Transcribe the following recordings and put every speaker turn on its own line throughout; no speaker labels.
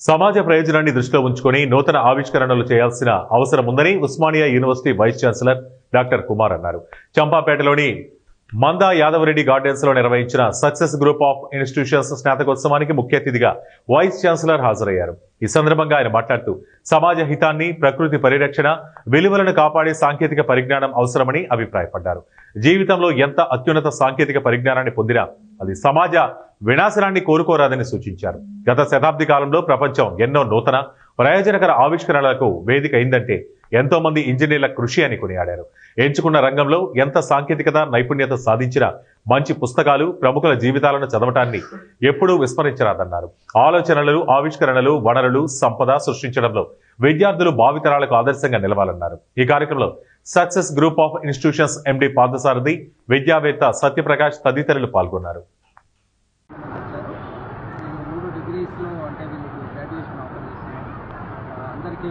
సమాజ ప్రయోజనాన్ని దృష్టిలో ఉంచుకొని నూతన ఆవిష్కరణలు చేయాల్సిన అవసరం ఉందని Osmania university vice chancellor doctor Kumar అన్నారు. చంపాపేటలోని మందా యాదవరెడ్డి గార్డెన్స్ లో నిర్వహించిన సక్సెస్ గ్రూప్ ఆఫ్ ఇన్స్టిట్యూషన్స్ స్నాతకోత్సవానికి ముఖ్య అతిథిగా వైస్ ఛాన్సలర్ హాజరయ్యారు. ఈ సందర్భంగా ఆయన మాట్లాడుతూ సమాజ హితాన్ని, ప్రకృతి పరిరక్షణ, విలువలను కాపాడే సాంకేతిక పరిజ్ఞానం అవసరమని అభిప్రాయపడ్డారు. జీవితంలో ఎంత అత్యున్నత సాంకేతిక పరిజ్ఞానాన్ని పొందినా అది సమాజ వినాశనాన్ని కోరుకోరాదని సూచించారు. గత శతాబ్ది కాలంలో ప్రపంచం ఎన్నో నూతన ప్రయోజనకర ఆవిష్కరణలకు వేదిక అయిందంటే ఎంతో మంది ఇంజనీర్ల కృషి అని కొనియాడారు. ఎంచుకున్న రంగంలో ఎంత సాంకేతికత, నైపుణ్యత సాధించినా మంచి పుస్తకాలు, ప్రముఖుల జీవితాలను చదవటాన్ని ఎప్పుడూ విస్మరించరాదన్నారు. ఆలోచనలు, ఆవిష్కరణలు, వనరులు, సంపద సృష్టించడంలో విద్యార్థులు భావితరాలకు ఆదర్శంగా నిలవాలన్నారు. ఈ కార్యక్రమంలో సక్సెస్ గ్రూప్ ఆఫ్ ఇన్స్టిట్యూషన్స్ ఎండి పార్థసారథి, విద్యావేత్త సత్యప్రకాష్ తదితరులు పాల్గొన్నారు.
అందరికీ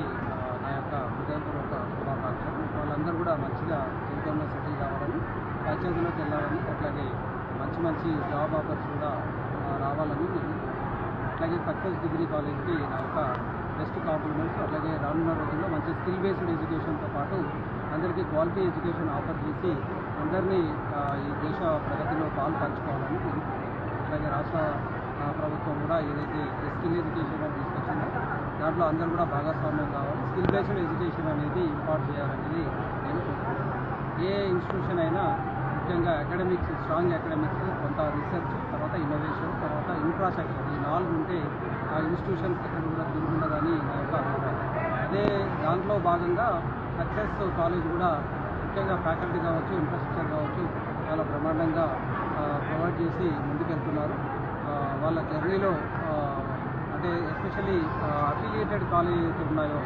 నా యొక్క హృదయపూర్వక శుభాకాంక్షలు. వాళ్ళందరూ కూడా మంచిగా జీవితంలో సెటిల్ కావాలని, పంచాయతీలోకి వెళ్ళాలని, అట్లాగే మంచి జాబ్ ఆఫర్స్ కూడా రావాలని, అట్లాగే సక్సెస్ డిగ్రీ కాలేజ్కి నా యొక్క బెస్ట్ కాంప్లిమెంట్స్. అట్లాగే రానున్న రోజుల్లో మంచి స్కిల్ బేస్డ్ ఎడ్యుకేషన్తో పాటు అందరికీ క్వాలిటీ ఎడ్యుకేషన్ ఆఫర్ చేసి అందరినీ ఈ దేశ ప్రగతిలో పాలు పంచుకోవాలని కోరుకుంటున్నాను. అట్లాగే రాష్ట్ర ప్రభుత్వం కూడా ఏదైతే స్కిల్ ఎడ్యుకేషన్ అని తీసుకొచ్చిందో దాంట్లో అందరూ కూడా భాగస్వామ్యం కావాలి. స్కిల్ బేస్డ్ ఎడ్యుకేషన్ అనేది ఇంపార్ట్ చేయాలనేది నేను కోరుకుంటున్నాను. ఏ ఇన్స్టిట్యూషన్ అయినా ముఖ్యంగా అకాడమిక్స్, స్ట్రాంగ్ అకాడమిక్స్, కొంత రీసెర్చ్, తర్వాత ఇన్నోవేషన్, తర్వాత ఇన్ఫ్రాస్ట్రక్చర్, ఈ 4 ఉంటే ఆ ఇన్స్టిట్యూషన్కి ఎక్కడ కూడా తిరుగుండదని నా యొక్క అభిప్రాయం. అదే దాంట్లో భాగంగా సక్సెస్ కాలేజ్ కూడా ముఖ్యంగా ఫ్యాకల్టీ కావచ్చు, ఇన్ఫ్రాస్ట్రక్చర్ కావచ్చు చాలా బ్రహ్మాండంగా ప్రొవైడ్ చేసి ముందుకెళ్తున్నారు. వాళ్ళ జర్నీలో అంటే ఎస్పెషల్లీ అఫిలియేటెడ్ కాలేజెస్ ఉన్నాయో,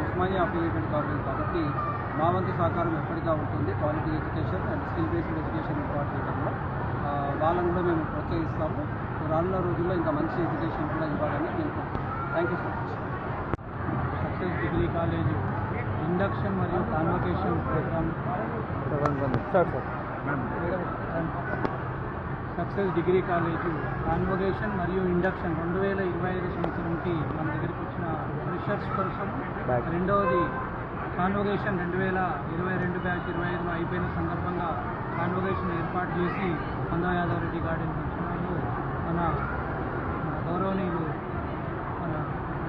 ఉస్మానియా అఫిలియేటెడ్ కాలేజ్ కాబట్టి మా వంతు సహకారం ఎప్పటిగా ఉంటుంది. Quality education and skill based education impart చేయడంలో వాళ్ళని కూడా మేము ప్రోత్సహిస్తాము. రానున్న రోజుల్లో ఇంకా మంచి ఎడ్యుకేషన్ కూడా ఇవ్వాలని నేను కోరుకుంటున్నాను. Thank you so much. Success degree college induction మరియు convocation program success degree college convocation మరియు ఇండక్షన్ 2025 సంవత్సరంకి మన దగ్గరికి వచ్చిన ఫ్రెషర్స్ కోసం, రెండవది కాన్వకేషన్ 2022 బ్యాచ్ 25 అయిపోయిన సందర్భంగా కాన్వకేషన్ ఏర్పాటు చేసి మందా యాదవరెడ్డి గార్డెన్ ఫంక్షన్లో మన గౌరవనీయులు మన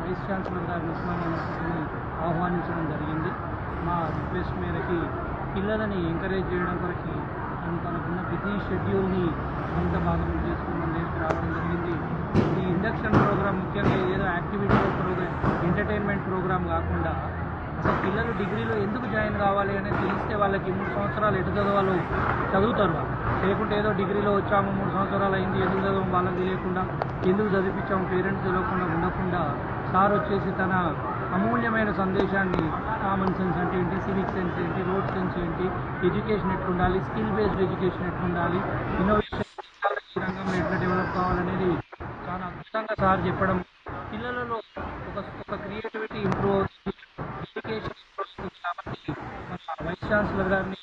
వైస్ ఛాన్సలర్ గారు ఉస్మానియా యూనివర్సిటీని ఆహ్వానించడం జరిగింది. మా రిక్వెస్ట్ మేరకి పిల్లలని ఎంకరేజ్ చేయడం కొరకు తనకున్న బిజీ షెడ్యూల్ని కొంత భాగం చేసుకుని మన దగ్గరికి రావడం జరిగింది. ఈ ఇండక్షన్ ప్రోగ్రామ్ ముఖ్యంగా ఏదో యాక్టివిటీ ప్రోగ్రామ్, ఎంటర్టైన్మెంట్ ప్రోగ్రామ్ కాకుండా అసలు పిల్లలు డిగ్రీలో ఎందుకు జాయిన్ కావాలి అనేది తెలిస్తే వాళ్ళకి 3 సంవత్సరాలు ఎటు చదవాలో చదువుతారు. వాళ్ళు లేకుంటే ఏదో డిగ్రీలో వచ్చాము 3 సంవత్సరాలు అయింది ఎందుకు చదవం వాళ్ళకి తెలియకుండా, ఎందుకు చదివించాము పేరెంట్స్ తెలియకుండా ఉండకుండా సార్ వచ్చేసి తన అమూల్యమైన సందేశాన్ని కామన్ సెన్స్ అంటే ఏంటి, సివిక్ సెన్స్ ఏంటి, రోడ్ సెన్స్ ఏంటి, ఎడ్యుకేషన్ ఎట్లుండాలి, స్కిల్ బేస్డ్ ఎడ్యుకేషన్ ఎట్లుండాలి, ఇన్నోవేషన్ టెక్నాలజీ రంగంలో ఎట్లా డెవలప్ కావాలనేది చాలా అద్భుతంగా సార్ చెప్పడం పిల్లలలో ఒక క్రియేటివిటీ ఇంప్రూవ్ అవుతుంది, ఎడ్యుకేషన్ ఇంప్రూవ్ అవుతుంది. కాబట్టి మన వైస్ ఛాన్సలర్ గారిని